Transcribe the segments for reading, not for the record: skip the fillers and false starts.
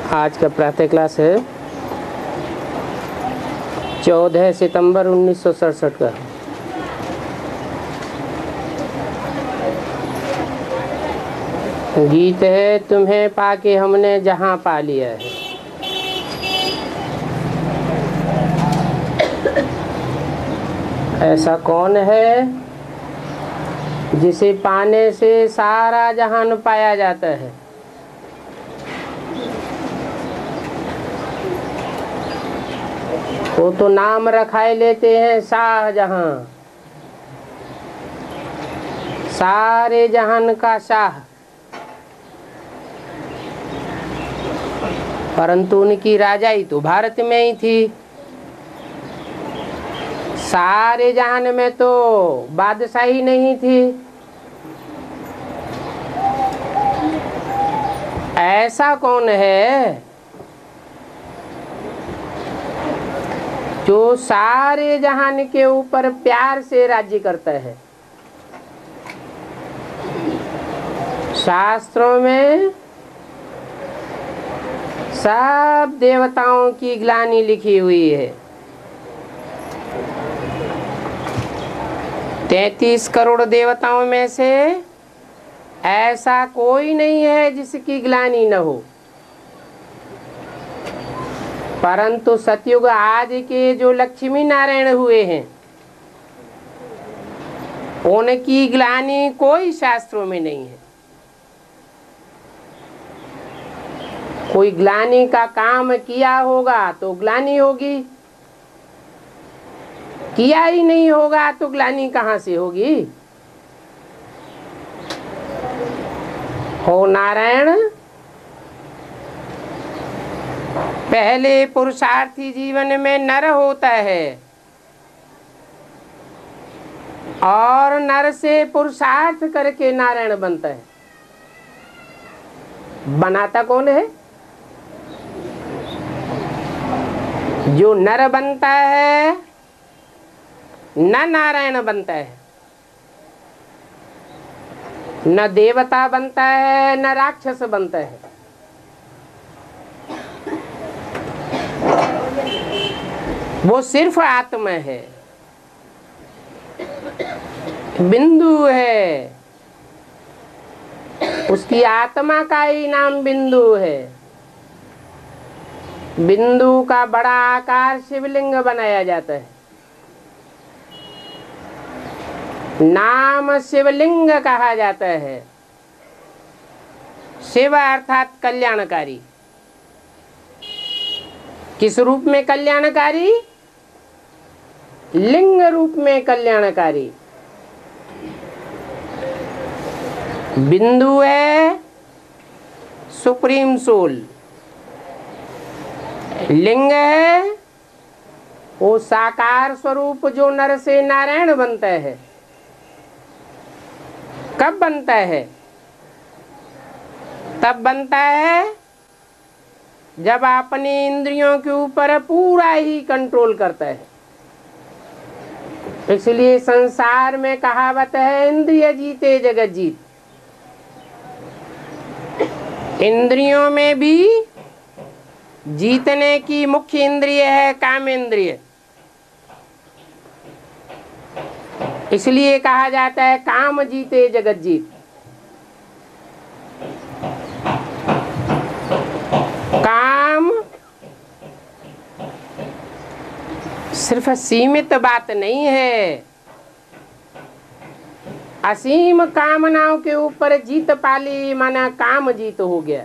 आज का प्रातः क्लास है 14 सितंबर 1967 का। गीत है तुम्हें पाके हमने जहां पा लिया है। ऐसा कौन है जिसे पाने से सारा जहान पाया जाता है। वो तो नाम रखाए लेते हैं शाहजहां, सारे जहान का शाह, परंतु उनकी राजाई तो भारत में ही थी। सारे जहान में तो बादशाही नहीं थी। ऐसा कौन है जो सारे जहान के ऊपर प्यार से राज्य करता है। शास्त्रों में सब देवताओं की ग्लानि लिखी हुई है। 33 करोड़ देवताओं में से ऐसा कोई नहीं है जिसकी ग्लानि न हो। परंतु सतयुग आज के जो लक्ष्मी नारायण हुए हैं उनकी ग्लानि कोई शास्त्रों में नहीं है। कोई ग्लानि का काम किया होगा तो ग्लानि होगी, किया ही नहीं होगा तो ग्लानि कहाँ से होगी। हो नारायण, पहले पुरुषार्थी जीवन में नर होता है और नर से पुरुषार्थ करके नारायण बनता है। बनाता कौन है? जो नर बनता है न नारायण बनता है, न देवता बनता है न राक्षस बनता है। वो सिर्फ आत्मा है, बिंदु है। उसकी आत्मा का ही नाम बिंदु है। बिंदु का बड़ा आकार शिवलिंग बनाया जाता है। नाम शिवलिंग कहा जाता है। शिव अर्थात कल्याणकारी। किस रूप में कल्याणकारी? लिंग रूप में कल्याणकारी। बिंदु है सुप्रीम सोल, लिंग है वो साकार स्वरूप जो नर से नारायण बनता है। कब बनता है? तब बनता है जब अपनी इंद्रियों के ऊपर पूरा ही कंट्रोल करता है। इसलिए संसार में कहावत है इंद्रिय जीते जगत जीत। इंद्रियों में भी जीतने की मुख्य इंद्रिय है काम इंद्रिय। इसलिए कहा जाता है काम जीते जगत जीत। काम सिर्फ सीमित बात नहीं है। असीम कामनाओं के ऊपर जीत पाली माना काम जीत हो गया।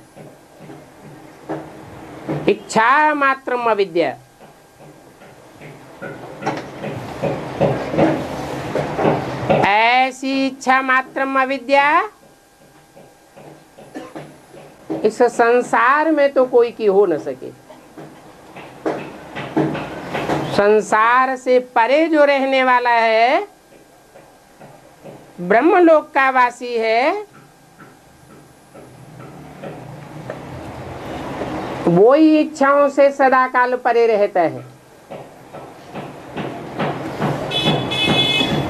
इच्छा मात्रम अविद्या। ऐसी इच्छा मात्रम अविद्या इस संसार में तो कोई की हो न सके। संसार से परे जो रहने वाला है, ब्रह्मलोक का वासी है, वो ही इच्छाओं से सदा काल परे रहता है।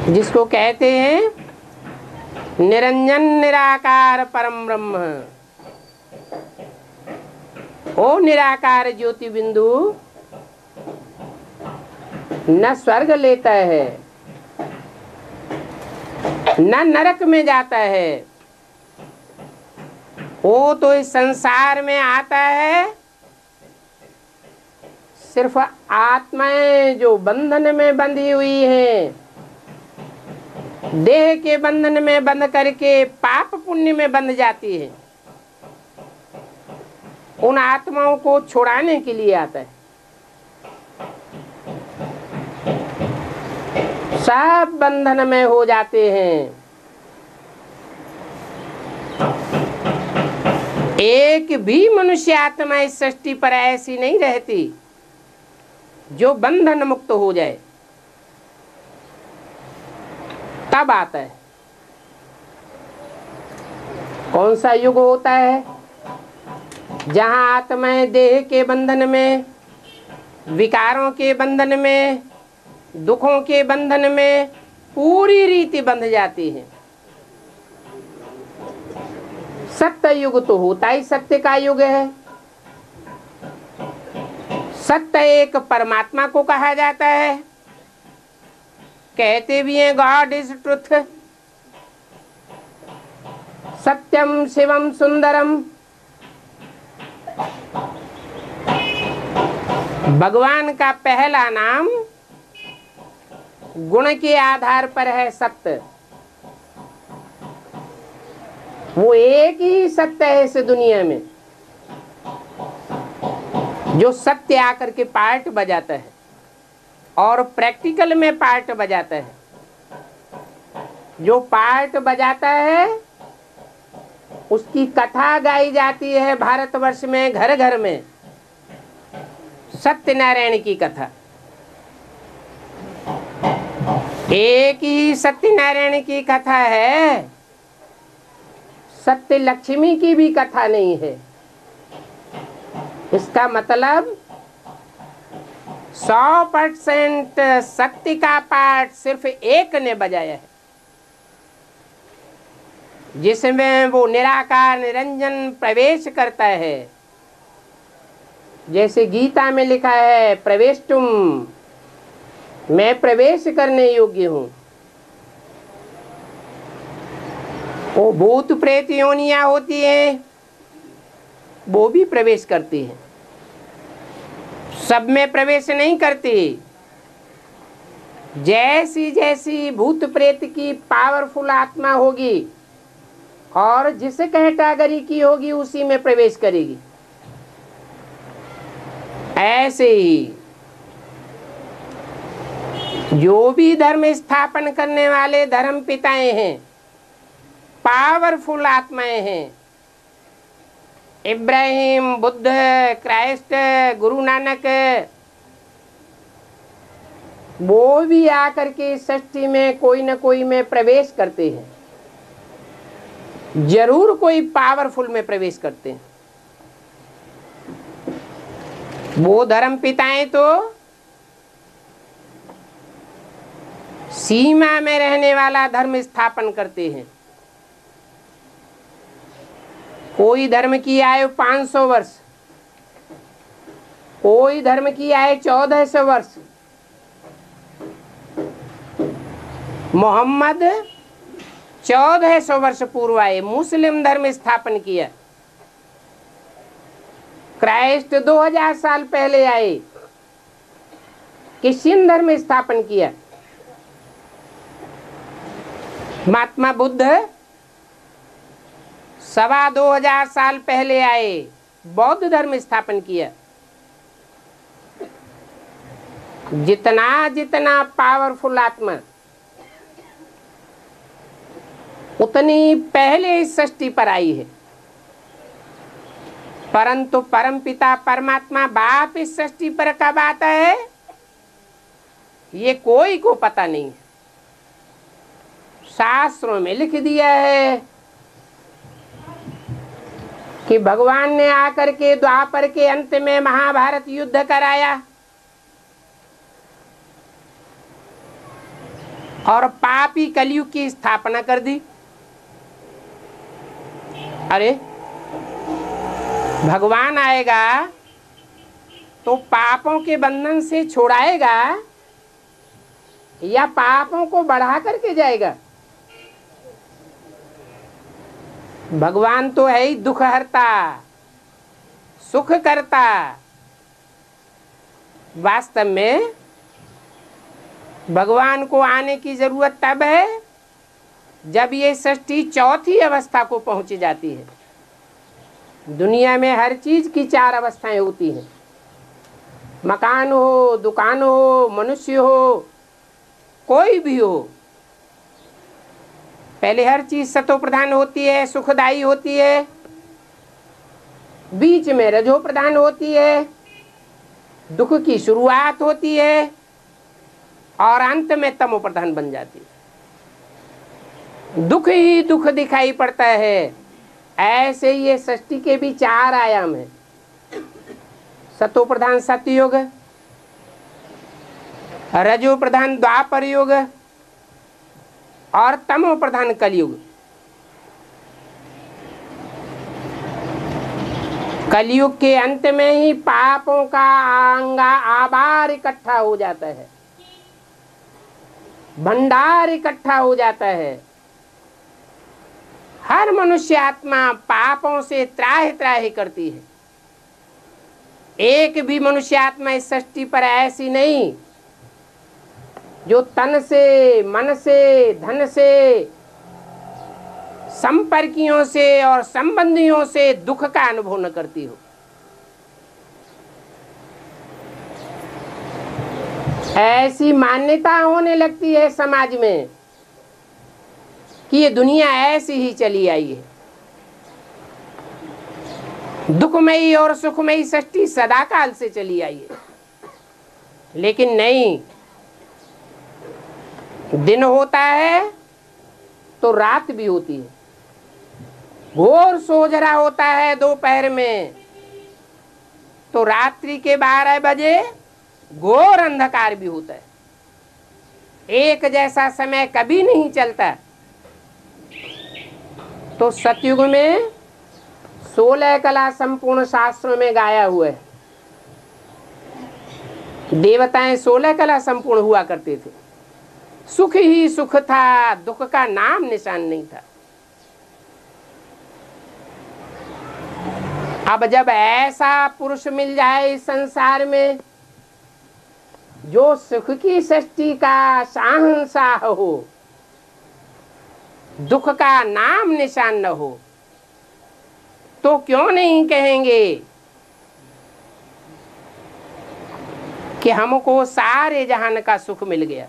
जिसको कहते हैं निरंजन निराकार परम ब्रह्म। ओ निराकार ज्योति बिंदु न स्वर्ग लेता है न नरक में जाता है, वो तो इस संसार में आता है सिर्फ आत्माएं जो बंधन में बंधी हुई हैं, देह के बंधन में बंध करके पाप पुण्य में बंध जाती है, उन आत्माओं को छुड़ाने के लिए आता है। सब बंधन में हो जाते हैं, एक भी मनुष्य आत्मा इस सृष्टि पर ऐसी नहीं रहती जो बंधन मुक्त हो जाए, तब आता है। कौन सा युग होता है जहां आत्माएं देह के बंधन में, विकारों के बंधन में, दुखों के बंधन में पूरी रीति बंध जाती है। सत्य युग तो होता ही सत्य का युग है। सत्य एक परमात्मा को कहा जाता है, कहते भी हैं गॉड इज ट्रुथ, सत्यम शिवम सुंदरम। भगवान का पहला नाम गुण के आधार पर है सत्य। वो एक ही सत्य है इस दुनिया में जो सत्य आकर के पार्ट बजाता है और प्रैक्टिकल में पार्ट बजाता है। जो पार्ट बजाता है उसकी कथा गाई जाती है भारतवर्ष में घर घर में, सत्यनारायण की कथा। एक ही सत्यनारायण की कथा है, सत्य लक्ष्मी की भी कथा नहीं है। इसका मतलब 100% सत्य का पाठ सिर्फ एक ने बजाया है, जिसमें वो निराकार निरंजन प्रवेश करता है। जैसे गीता में लिखा है प्रवेष्टुम, मैं प्रवेश करने योग्य हूं। वो भूत प्रेत योनियां होती हैं, वो भी प्रवेश करती हैं, सब में प्रवेश नहीं करती। जैसी जैसी भूत प्रेत की पावरफुल आत्मा होगी और जिस कैटेगरी की होगी उसी में प्रवेश करेगी। ऐसे ही जो भी धर्म स्थापन करने वाले धर्म पिताएं हैं, पावरफुल आत्माएं हैं, इब्राहिम, बुद्ध, क्राइस्ट, गुरु नानक, वो भी आकर के सृष्टि में कोई न कोई में प्रवेश करते हैं, जरूर कोई पावरफुल में प्रवेश करते हैं। वो धर्म पिताएं तो सीमा में रहने वाला धर्म स्थापन करते हैं। कोई धर्म की आयु 500 वर्ष, कोई धर्म की आयु 1400 वर्ष। मोहम्मद 1400 वर्ष पूर्व आए, मुस्लिम धर्म स्थापन किया। क्राइस्ट 2000 साल पहले आए, क्रिश्चियन धर्म स्थापन किया। महात्मा बुद्ध 2,2500 साल पहले आए, बौद्ध धर्म स्थापन किया। जितना जितना पावरफुल आत्मा उतनी पहले इस सृष्टि पर आई है, परंतु परमपिता परमात्मा बाप इस सृष्टि पर कब आता है ये कोई को पता नहीं। शास्त्रों में लिख दिया है कि भगवान ने आकर के द्वापर के अंत में महाभारत युद्ध कराया और पापी कलयुग की स्थापना कर दी। अरे भगवान आएगा तो पापों के बंधन से छुड़ाएगा या पापों को बढ़ा करके जाएगा? भगवान तो है ही दुख हरता, सुख करता। वास्तव में भगवान को आने की जरूरत तब है जब ये सृष्टि चौथी अवस्था को पहुंच जाती है। दुनिया में हर चीज की चार अवस्थाएं होती हैं। मकान हो, दुकान हो, मनुष्य हो, कोई भी हो, पहले हर चीज सतो प्रधान होती है, सुखदायी होती है, बीच में रजो प्रधान होती है, दुख की शुरुआत होती है और अंत में तमो प्रधान बन जाती है। दुख ही दुख दिखाई पड़ता है। ऐसे ये सृष्टि के भी चार आयाम है। सतो प्रधान सतयुग, रजो प्रधान द्वापर युग और तमो प्रधान कलयुग। कलयुग के अंत में ही पापों का आबार इकट्ठा हो जाता है, भंडार इकट्ठा हो जाता है। हर मनुष्य आत्मा पापों से त्राहि त्राहि करती है। एक भी मनुष्य आत्मा इस सृष्टि पर ऐसी नहीं जो तन से, मन से, धन से, संपर्कियों से और संबंधियों से दुख का अनुभव न करती हो। ऐसी मान्यता होने लगती है समाज में कि ये दुनिया ऐसी ही चली आई है। दुखमयी और सुखमयी सृष्टि सदाकाल से चली आई है। लेकिन नहीं, दिन होता है तो रात भी होती है। घोर सोजरा होता है दोपहर में तो रात्रि के 12 बजे घोर अंधकार भी होता है। एक जैसा समय कभी नहीं चलता। तो सतयुग में 16 कला संपूर्ण शास्त्रों में गाया हुआ है। देवताएं 16 कला संपूर्ण हुआ करते थे। सुख ही सुख था, दुख का नाम निशान नहीं था। अब जब ऐसा पुरुष मिल जाए इस संसार में जो सुख की सृष्टि का शहंशाह हो, दुख का नाम निशान न हो, तो क्यों नहीं कहेंगे कि हमको सारे जहान का सुख मिल गया।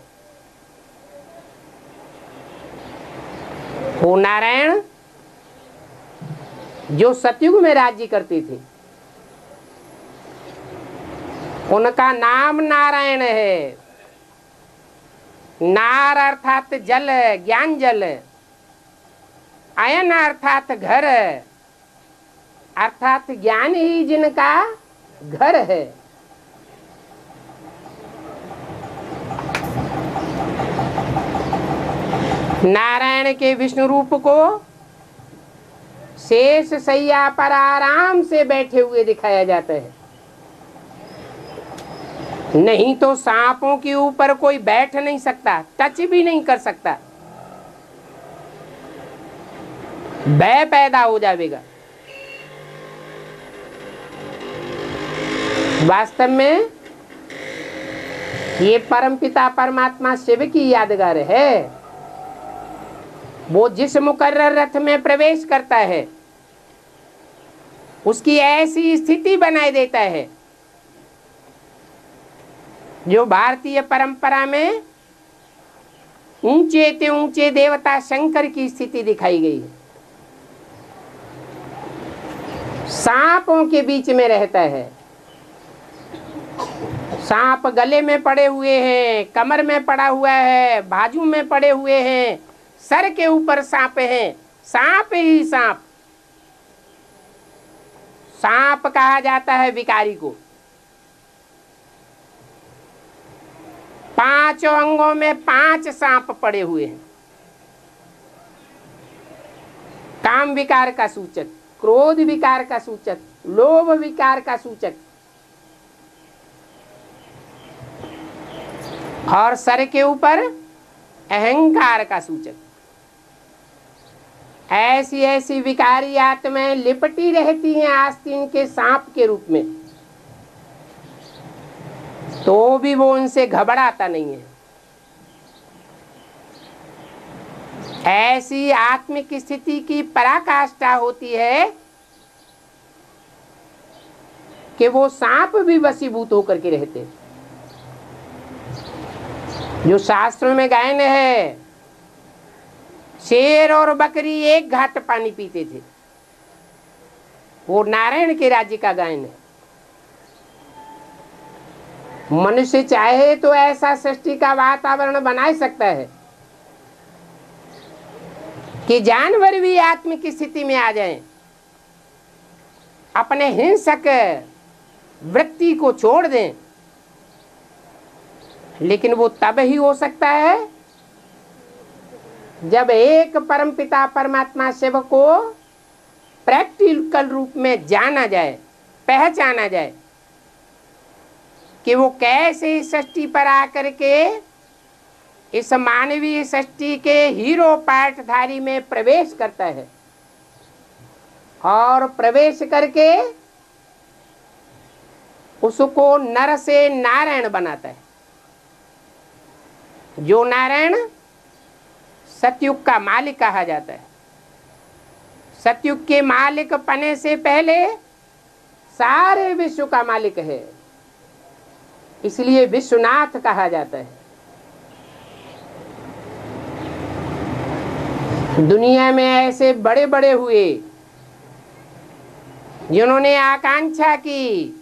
वो नारायण जो सतयुग में राज्य करते थे, उनका नाम नारायण है। नार अर्थात जल, ज्ञान जल, अयन अर्थात घर, अर्थात ज्ञान ही जिनका घर है। नारायण के विष्णु रूप को शेष सैया पर आराम से बैठे हुए दिखाया जाता है। नहीं तो सांपों के ऊपर कोई बैठ नहीं सकता, टच भी नहीं कर सकता, भय पैदा हो जाएगा। वास्तव में ये परमपिता परमात्मा शिव की यादगार है। वो जिस मुकर्रर रथ में प्रवेश करता है उसकी ऐसी स्थिति बनाए देता है जो भारतीय परंपरा में ऊंचे ते ऊंचे देवता शंकर की स्थिति दिखाई गई है। सांपों के बीच में रहता है। सांप गले में पड़े हुए हैं, कमर में पड़ा हुआ है, बाजू में पड़े हुए हैं, सर के ऊपर सांप हैं। सांप ही सांप। सांप कहा जाता है विकारी को। 5 अंगों में 5 सांप पड़े हुए हैं। काम विकार का सूचक, क्रोध विकार का सूचक, लोभ विकार का सूचक, और सर के ऊपर अहंकार का सूचक। ऐसी ऐसी विकारी आत्माएं लिपटी रहती हैं आस्तीन के सांप के रूप में, तो भी वो उनसे घबराता नहीं है। ऐसी आत्मिक स्थिति की पराकाष्ठा होती है कि वो सांप भी वशीभूत होकर के रहते। जो शास्त्रों में गायन है, शेर और बकरी एक घाट पानी पीते थे, वो नारायण के राज्य का गायन है। मनुष्य चाहे तो ऐसा सृष्टि का वातावरण बना सकता है कि जानवर भी आत्मिक स्थिति में आ जाएं, अपने हिंसक वृत्ति को छोड़ दें, लेकिन वो तब ही हो सकता है जब एक परमपिता परमात्मा शिव को प्रैक्टिकल रूप में जाना जाए, पहचाना जाए कि वो कैसे इस सृष्टि पर आकर के इस मानवीय सृष्टि के हीरो पाठधारी में प्रवेश करता है और प्रवेश करके उसको नर से नारायण बनाता है। जो नारायण सतयुग का मालिक कहा जाता है। सतयुग के मालिक पने से पहले सारे विश्व का मालिक है, इसलिए विश्वनाथ कहा जाता है। दुनिया में ऐसे बड़े बड़े हुए जिन्होंने आकांक्षा की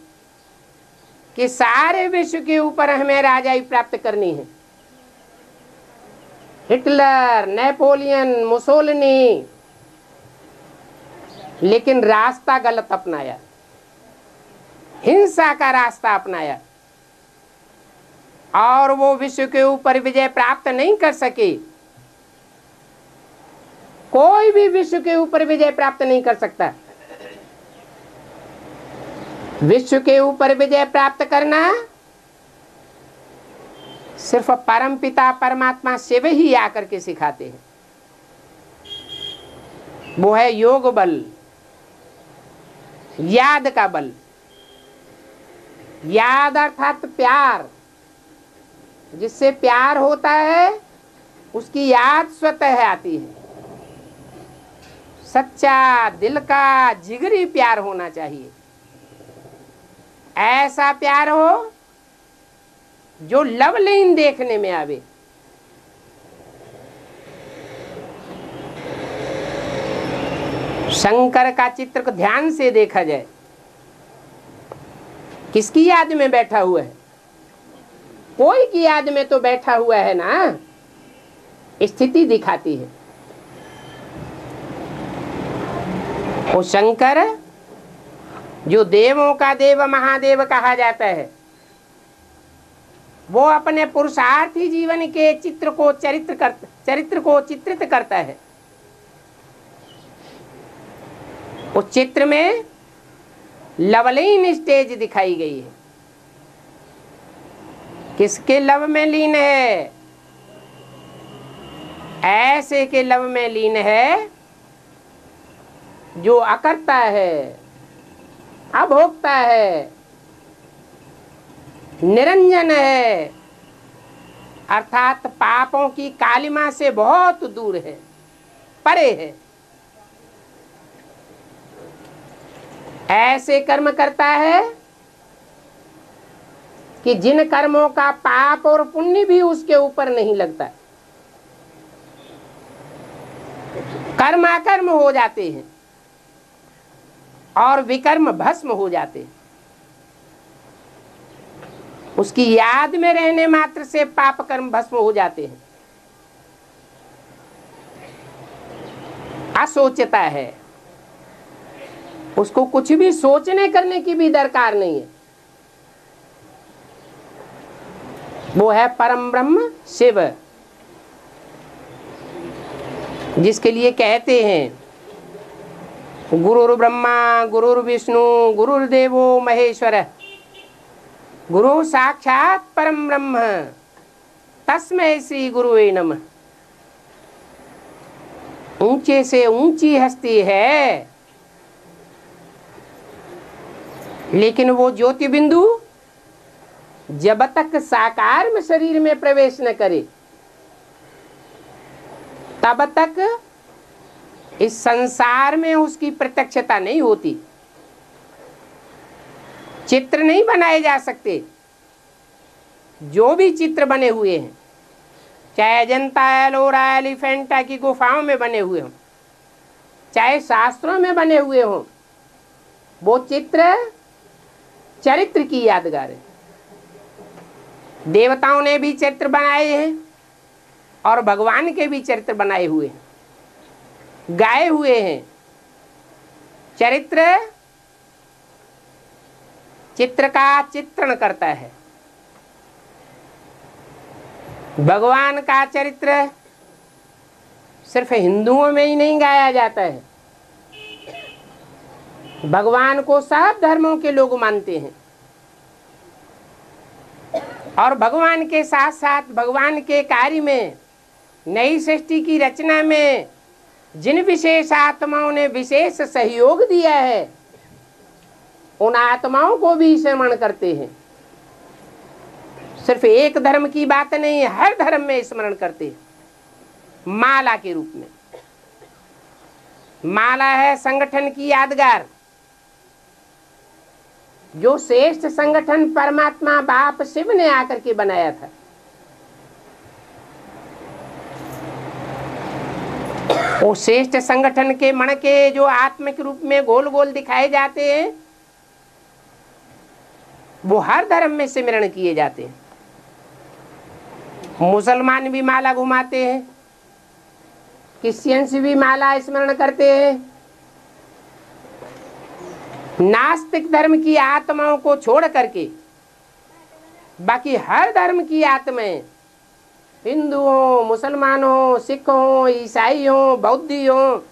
कि सारे विश्व के ऊपर हमें राजाई प्राप्त करनी है। हिटलर, नेपोलियन, मुसोलिनी, लेकिन रास्ता गलत अपनाया, हिंसा का रास्ता अपनाया और वो विश्व के ऊपर विजय प्राप्त नहीं कर सके। कोई भी विश्व के ऊपर विजय प्राप्त नहीं कर सकता। विश्व के ऊपर विजय प्राप्त करना सिर्फ परम पिता परमात्मा शिव ही आकर के सिखाते हैं। वो है योग बल, याद का बल। याद अर्थात प्यार, जिससे प्यार होता है उसकी याद स्वतः आती है। सच्चा दिल का जिगरी प्यार होना चाहिए। ऐसा प्यार हो जो लवलीन देखने में आवे। शंकर का चित्र को ध्यान से देखा जाए, किसकी याद में बैठा हुआ है? कोई की याद में तो बैठा हुआ है ना। स्थिति दिखाती है। वो शंकर जो देवों का देव महादेव कहा जाता है, वो अपने पुरुषार्थी जीवन के चित्र को चित्रित करता है। उस चित्र में लवलीन स्टेज दिखाई गई है। किसके लव में लीन है? ऐसे के लव में लीन है जो अकर्ता है, अभोक्ता है, निरंजन है, अर्थात पापों की कालिमा से बहुत दूर है, परे है। ऐसे कर्म करता है कि जिन कर्मों का पाप और पुण्य भी उसके ऊपर नहीं लगता। कर्म अकर्म हो जाते हैं और विकर्म भस्म हो जाते हैं। उसकी याद में रहने मात्र से पाप कर्म भस्म हो जाते हैं। असोचता है, उसको कुछ भी सोचने करने की भी दरकार नहीं है। वो है परम ब्रह्म शिव, जिसके लिए कहते हैं गुरुर्ब्रह्मा गुरुर्विष्णु गुरुर्देवो महेश्वर गुरु साक्षात परम ब्रह्म तस्मै श्री गुरुवे नमः। ऊंचे से ऊंची हस्ती है, लेकिन वो ज्योति बिंदु जब तक साकार में शरीर में प्रवेश न करे तब तक इस संसार में उसकी प्रत्यक्षता नहीं होती। चित्र नहीं बनाए जा सकते। जो भी चित्र बने हुए हैं, चाहे अजंता एलोरा एलिफेंटा की गुफाओं में बने हुए हों, चाहे शास्त्रों में बने हुए हों, वो चित्र चरित्र की यादगार है। देवताओं ने भी चरित्र बनाए हैं और भगवान के भी चरित्र बनाए हुए हैं, गाए हुए हैं। चरित्र चित्र का चित्रण करता है। भगवान का चरित्र सिर्फ हिंदुओं में ही नहीं गाया जाता है। भगवान को सब धर्मों के लोग मानते हैं और भगवान के साथ साथ भगवान के कार्य में, नई सृष्टि की रचना में जिन विशेष आत्माओं ने विशेष सहयोग दिया है, उन आत्माओं को भी स्मरण करते हैं। सिर्फ एक धर्म की बात नहीं, हर धर्म में स्मरण करते हैं। माला के रूप में माला है संगठन की यादगार। जो श्रेष्ठ संगठन परमात्मा बाप शिव ने आकर के बनाया था, वो श्रेष्ठ संगठन के मणके जो आत्मिक रूप में गोल गोल दिखाए जाते हैं, वो हर धर्म में सिमरण किए जाते हैं। मुसलमान भी माला घुमाते हैं, क्रिश्चियंस भी माला स्मरण करते हैं। नास्तिक धर्म की आत्माओं को छोड़ करके बाकी हर धर्म की आत्माएं, हिंदू हो, मुसलमान हो, सिख हो, ईसाई हो, बौद्धि हो,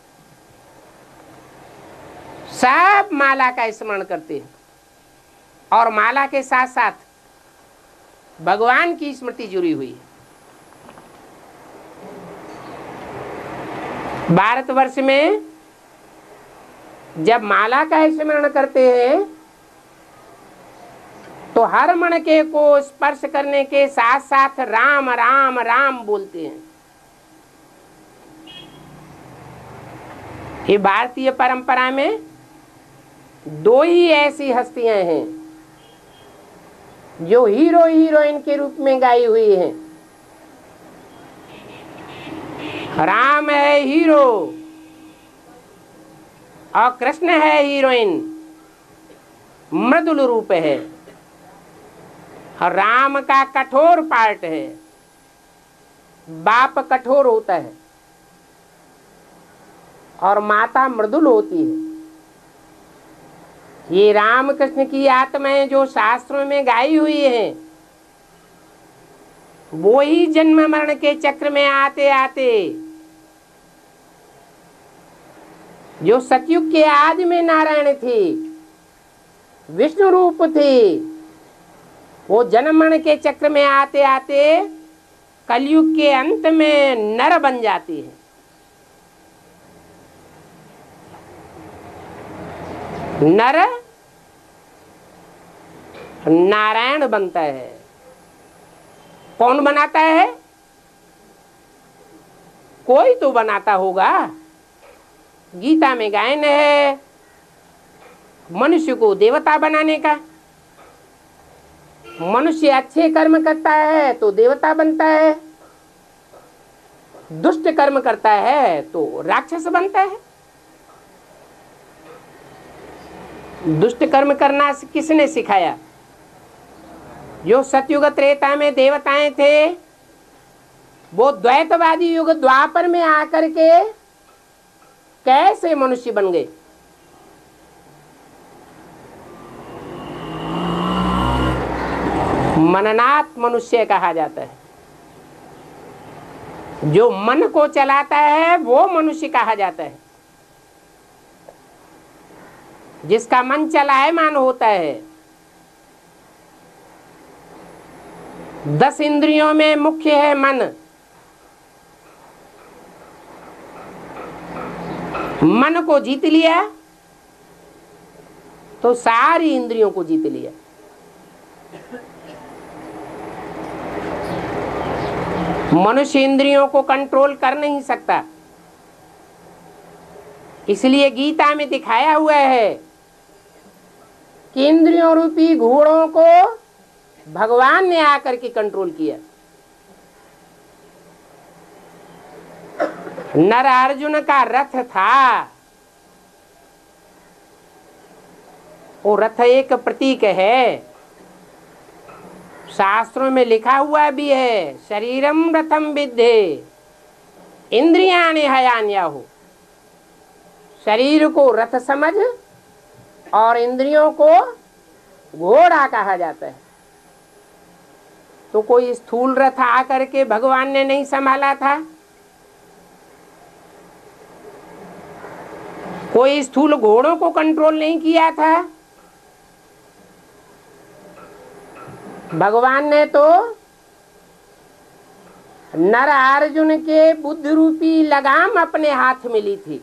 सब माला का स्मरण करते हैं। और माला के साथ साथ भगवान की स्मृति जुड़ी हुई है। भारतवर्ष में जब माला का स्मरण करते हैं तो हर मणके को स्पर्श करने के साथ साथ राम राम राम बोलते हैं। ये भारतीय परंपरा में दो ही ऐसी हस्तियां हैं जो हीरो हीरोइन के रूप में गाई हुई हैं। राम है हीरो और कृष्ण है हीरोइन, मृदुल रूप है। राम का कठोर पार्ट है, बाप कठोर होता है और माता मृदुल होती है। ये राम कृष्ण की आत्माएं जो शास्त्रों में गाई हुई हैं, वो ही जन्म मरण के चक्र में आते आते जो सतयुग के आदि में नारायण थे, विष्णु रूप थे, वो जन्म मरण के चक्र में आते आते कलयुग के अंत में नर बन जाती है। नर नारायण बनता है। कौन बनाता है? कोई तो बनाता होगा। गीता में गायन है मनुष्य को देवता बनाने का। मनुष्य अच्छे कर्म करता है तो देवता बनता है, दुष्ट कर्म करता है तो राक्षस बनता है। दुष्ट कर्म करना किसने सिखाया? जो सतयुग त्रेता में देवताएं थे, वो द्वैतवादी युग द्वापर में आकर के कैसे मनुष्य बन गए? मननात् मनुष्य कहा जाता है। जो मन को चलाता है वो मनुष्य कहा जाता है। जिसका मन चलायमान होता है। 10 इंद्रियों में मुख्य है मन। मन को जीत लिया तो सारी इंद्रियों को जीत लिया। मनुष्य इंद्रियों को कंट्रोल कर नहीं सकता, इसलिए गीता में दिखाया हुआ है कि इंद्रियों रूपी घोड़ों को भगवान ने आकर के कंट्रोल किया। नर अर्जुन का रथ था, वो रथ एक प्रतीक है। शास्त्रों में लिखा हुआ भी है, शरीरम रथम विद्धे इंद्रियाणि हयान्याहु। शरीर को रथ समझ और इंद्रियों को घोड़ा कहा जाता है। तो कोई स्थूल रथ आकर के भगवान ने नहीं संभाला था, कोई स्थूल घोड़ों को कंट्रोल नहीं किया था। भगवान ने तो नर अर्जुन के बुद्धि रूपी लगाम अपने हाथ में ली थी।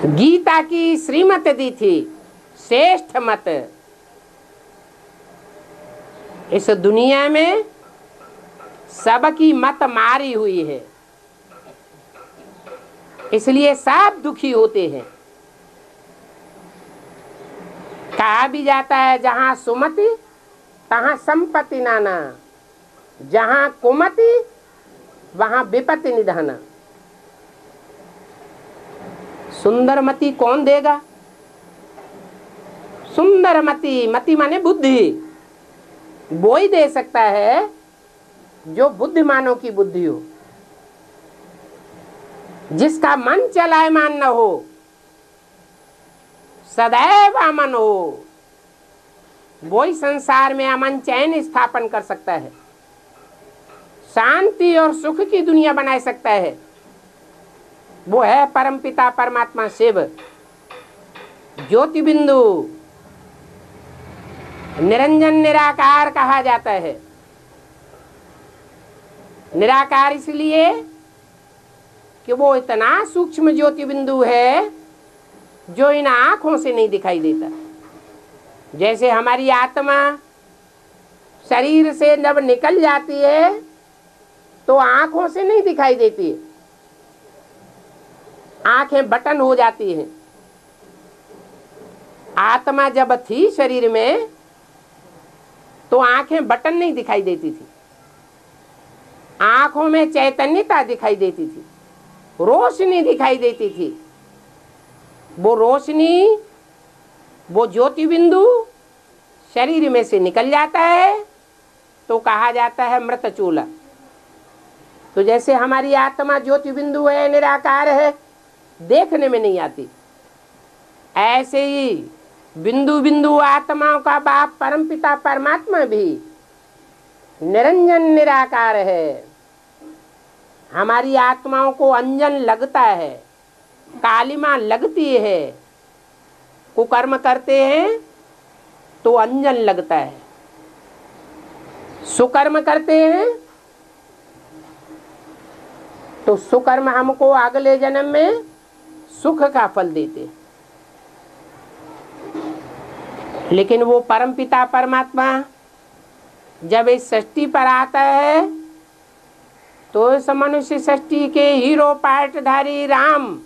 गीता की श्रीमत दी थी, श्रेष्ठ मत। इस दुनिया में सबकी मत मारी हुई है, इसलिए सब दुखी होते हैं। कहा भी जाता है, जहां सुमति तहां संपत्ति नाना, जहां कुमति वहां विपत्ति निधाना। सुंदरमति कौन देगा? सुंदरमति, मति माने बुद्धि, वो ही दे सकता है जो बुद्धिमानों की बुद्धि हो, जिसका मन चलायमान न हो, सदैव अमन हो, वो ही संसार में अमन चैन स्थापन कर सकता है, शांति और सुख की दुनिया बना सकता है। वो है परमपिता परमात्मा शिव। ज्योति बिंदु, निरंजन निराकार कहा जाता है। निराकार इसलिए कि वो इतना सूक्ष्म ज्योति बिंदु है जो इन आंखों से नहीं दिखाई देता। जैसे हमारी आत्मा शरीर से जब निकल जाती है तो आंखों से नहीं दिखाई देती है, आंखें बटन हो जाती हैं। आत्मा जब थी शरीर में तो आंखें बटन नहीं दिखाई देती थी, आंखों में चैतन्यता दिखाई देती थी, रोशनी दिखाई देती थी। वो रोशनी, वो ज्योति बिंदु शरीर में से निकल जाता है तो कहा जाता है मृत चूला। तो जैसे हमारी आत्मा ज्योति बिंदु है, निराकार है, देखने में नहीं आती, ऐसे ही बिंदु बिंदु आत्माओं का बाप परमपिता परमात्मा भी निरंजन निराकार है। हमारी आत्माओं को अंजन लगता है, कालिमा लगती है, कुकर्म करते हैं तो अंजन लगता है, सुकर्म करते हैं तो सुकर्म हमको अगले जन्म में सुख का फल देते। लेकिन वो परमपिता परमात्मा जब इस सृष्टि पर आता है तो इस मनुष्य सृष्टि के हीरो पाटधारी राम,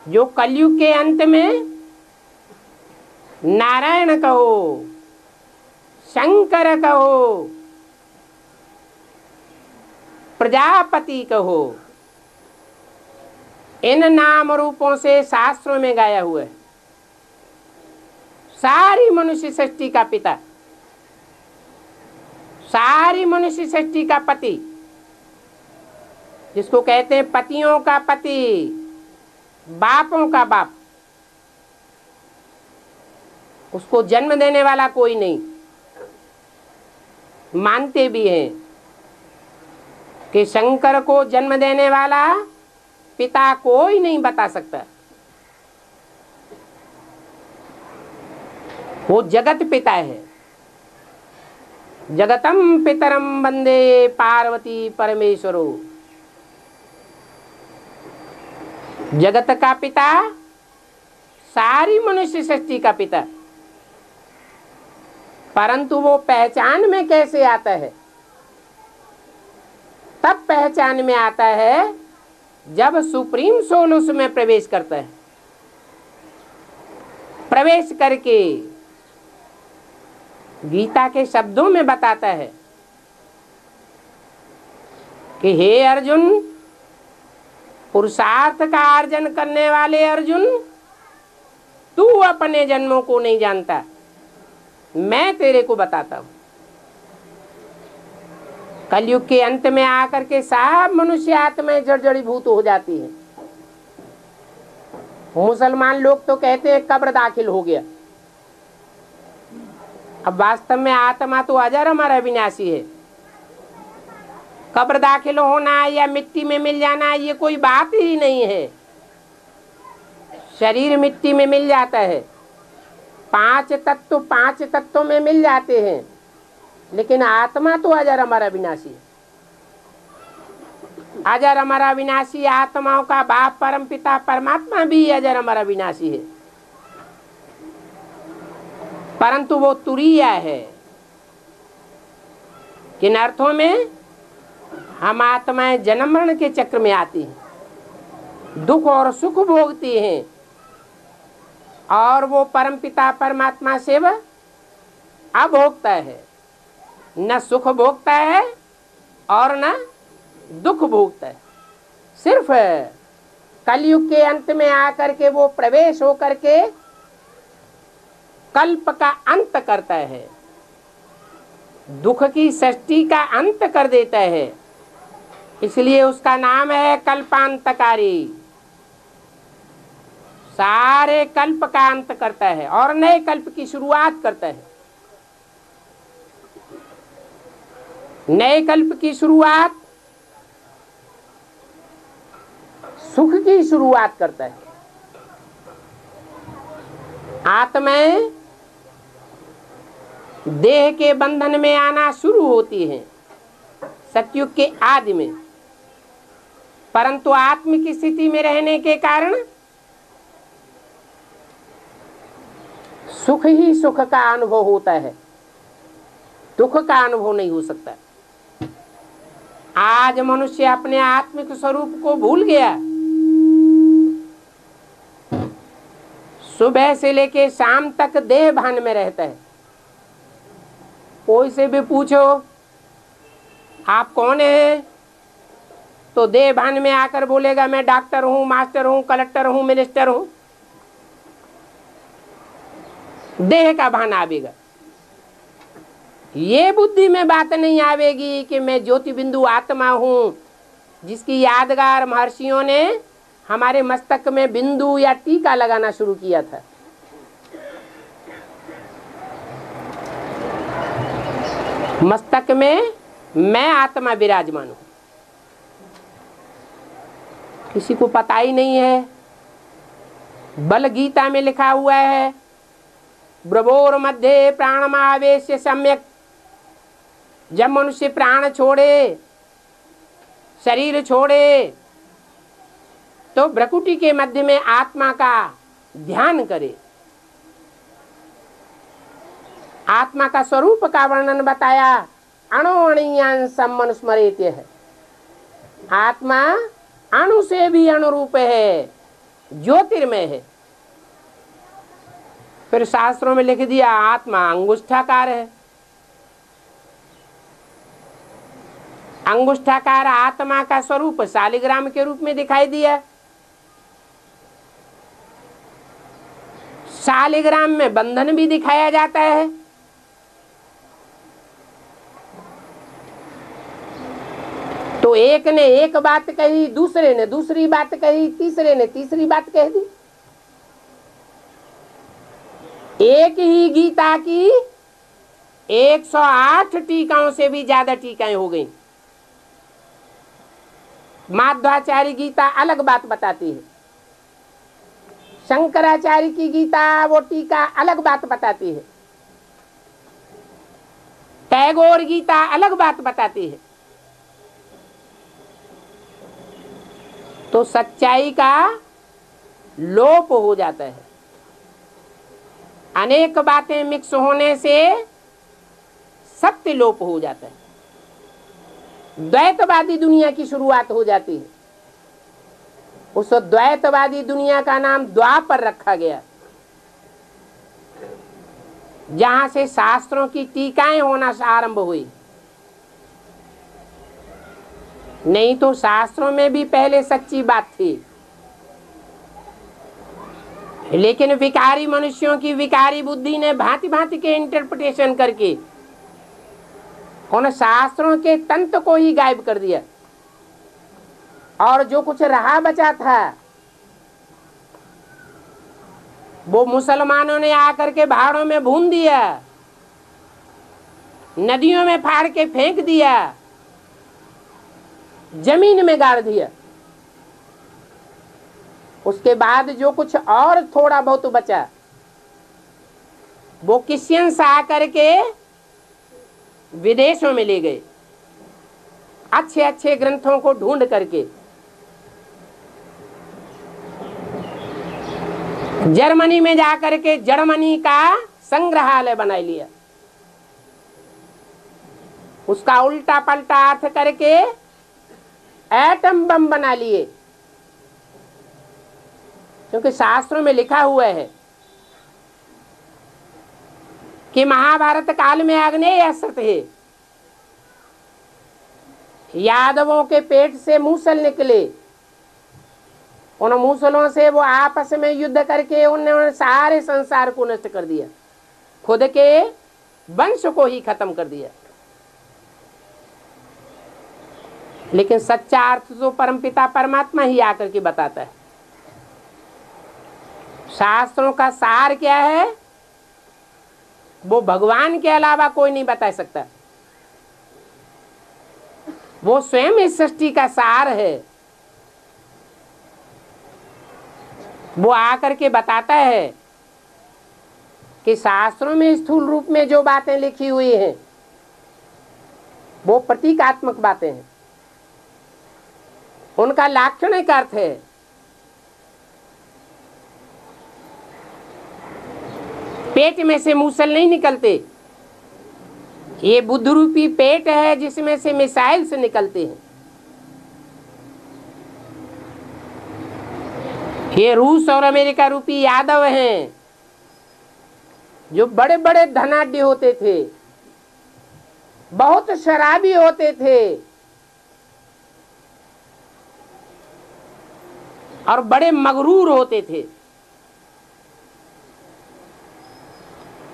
जो कलयुग के अंत में नारायण कहो, शंकर कहो, प्रजापति कहो, इन नाम रूपों से शास्त्रों में गाया हुआ है। सारी मनुष्य सृष्टि का पिता, सारी मनुष्य सृष्टि का पति, जिसको कहते हैं पतियों का पति, बापों का बाप, उसको जन्म देने वाला कोई नहीं, मानते भी हैं। कि शंकर को जन्म देने वाला पिता कोई नहीं बता सकता। वो जगत पिता है। जगतम पितरम वंदे पार्वती परमेश्वरो। जगत का पिता, सारी मनुष्य सृष्टि का पिता। परंतु वो पहचान में कैसे आता है? तब पहचान में आता है जब सुप्रीम सोल उसमें प्रवेश करता है। प्रवेश करके गीता के शब्दों में बताता है कि हे अर्जुन, पुरुषार्थ का अर्जन करने वाले अर्जुन, तू अपने जन्मों को नहीं जानता, मैं तेरे को बताता हूं। कलयुग के अंत में आकर के सब मनुष्य आत्माएं जर्जरीभूत हो जाती है। मुसलमान लोग तो कहते हैं कब्र दाखिल हो गया। अब वास्तव में आत्मा तो अजर अमर अविनाशी है। कब्र दाखिल होना या मिट्टी में मिल जाना ये कोई बात ही नहीं है। शरीर मिट्टी में मिल जाता है, पांच तत्व में मिल जाते हैं, लेकिन आत्मा तो अजर अमर अविनाशी है। अजर अमर अविनाशी आत्माओं का बाप परम पिता परमात्मा भी अजर अमर अविनाशी है, परंतु वो तुरीय है। किन अर्थों में? हम आत्माएं जन्म मरण के चक्र में आती हैं, दुख और सुख भोगती हैं, और वो परम पिता परमात्मा से अभोगता है। न सुख भोगता है और न दुख भोगता है। सिर्फ कलयुग के अंत में आकर के वो प्रवेश होकर के कल्प का अंत करता है, दुख की सृष्टि का अंत कर देता है। इसलिए उसका नाम है कल्पांतकारी। सारे कल्प का अंत करता है और नए कल्प की शुरुआत करता है। नए कल्प की शुरुआत सुख की शुरुआत करता है। आत्माएं देह के बंधन में आना शुरू होती हैं सतयुग के आदि में, परंतु आत्म की स्थिति में रहने के कारण सुख ही सुख का अनुभव होता है, दुख का अनुभव नहीं हो सकता। आज मनुष्य अपने आत्मिक स्वरूप को भूल गया। सुबह से लेके शाम तक देह भान में रहता है। कोई से भी पूछो आप कौन है, तो देह भान में आकर बोलेगा मैं डॉक्टर हूं, मास्टर हूं, कलेक्टर हूं, मिनिस्टर हूं। देह का भान आवेगा। ये बुद्धि में बात नहीं आवेगी कि मैं ज्योति बिंदु आत्मा हूं, जिसकी यादगार महर्षियों ने हमारे मस्तक में बिंदु या टीका लगाना शुरू किया था। मस्तक में मैं आत्मा विराजमान हूं, किसी को पता ही नहीं है। बल गीता में लिखा हुआ है ब्रवोर मध्य प्राणमावेश सम्यक। जब मनुष्य प्राण छोड़े, शरीर छोड़े, तो भ्रकुटी के मध्य में आत्मा का ध्यान करे। आत्मा का स्वरूप का वर्णन बताया, अणुअणीयान सम्मनुस्मरेत है। आत्मा अणु से भी अनुरूप है, ज्योतिर्मय है। फिर शास्त्रों में लिख दिया आत्मा अंगुष्ठाकार है। अंगुष्ठाकार आत्मा का स्वरूप शालिग्राम के रूप में दिखाई दिया। शालिग्राम में बंधन भी दिखाया जाता है। तो एक ने एक बात कही, दूसरे ने दूसरी बात कही, तीसरे ने तीसरी बात कह दी। एक ही गीता की 108 टीकाओं से भी ज्यादा टीकाएं हो गई। माध्वाचार्य गीता अलग बात बताती है, शंकराचार्य की गीता वो टीका अलग बात बताती है, टैगोर गीता अलग बात बताती है। तो सच्चाई का लोप हो जाता है। अनेक बातें मिक्स होने से सत्य लोप हो जाता है। द्वैतवादी दुनिया की शुरुआत हो जाती है। उस द्वैतवादी दुनिया का नाम द्वापर रखा गया, जहां से शास्त्रों की टीकाएं होना आरंभ हुई। नहीं तो शास्त्रों में भी पहले सच्ची बात थी, लेकिन विकारी मनुष्यों की विकारी बुद्धि ने भांति भांति के इंटरप्रिटेशन करके उन शास्त्रों के तंत्र को ही गायब कर दिया, और जो कुछ रहा बचा था वो मुसलमानों ने आकर के पहाड़ों में भून दिया, नदियों में फाड़ के फेंक दिया, जमीन में गाड़ दिया। उसके बाद जो कुछ और थोड़ा बहुत बचा वो क्रिश्चियंस आकर के विदेशों में ले गए, अच्छे अच्छे ग्रंथों को ढूंढ करके। जर्मनी में जाकर के जर्मनी का संग्रहालय बना लिया, उसका उल्टा पलटा अर्थ करके एटम बम बना लिए, क्योंकि शास्त्रों में लिखा हुआ है कि महाभारत काल में आग्नेय अस्त्र है, यादवों के पेट से मूसल निकले, उन मूसलों से वो आपस में युद्ध करके उन्होंने सारे संसार को नष्ट कर दिया, खुद के वंश को ही खत्म कर दिया। लेकिन सच्चा अर्थ तो परमपिता परमात्मा ही आकर के बताता है। शास्त्रों का सार क्या है वो भगवान के अलावा कोई नहीं बता सकता। वो स्वयं इस सृष्टि का सार है। वो आकर के बताता है कि शास्त्रों में स्थूल रूप में जो बातें लिखी हुई हैं वो प्रतीकात्मक बातें हैं, उनका लाक्षणिक अर्थ है। पेट में से मूसल नहीं निकलते, ये बुद्ध रूपी पेट है जिसमें से मिसाइल से निकलते हैं। ये रूस और अमेरिका रूपी यादव हैं जो बड़े बड़े धनाढ्य होते थे, बहुत शराबी होते थे और बड़े मगरूर होते थे।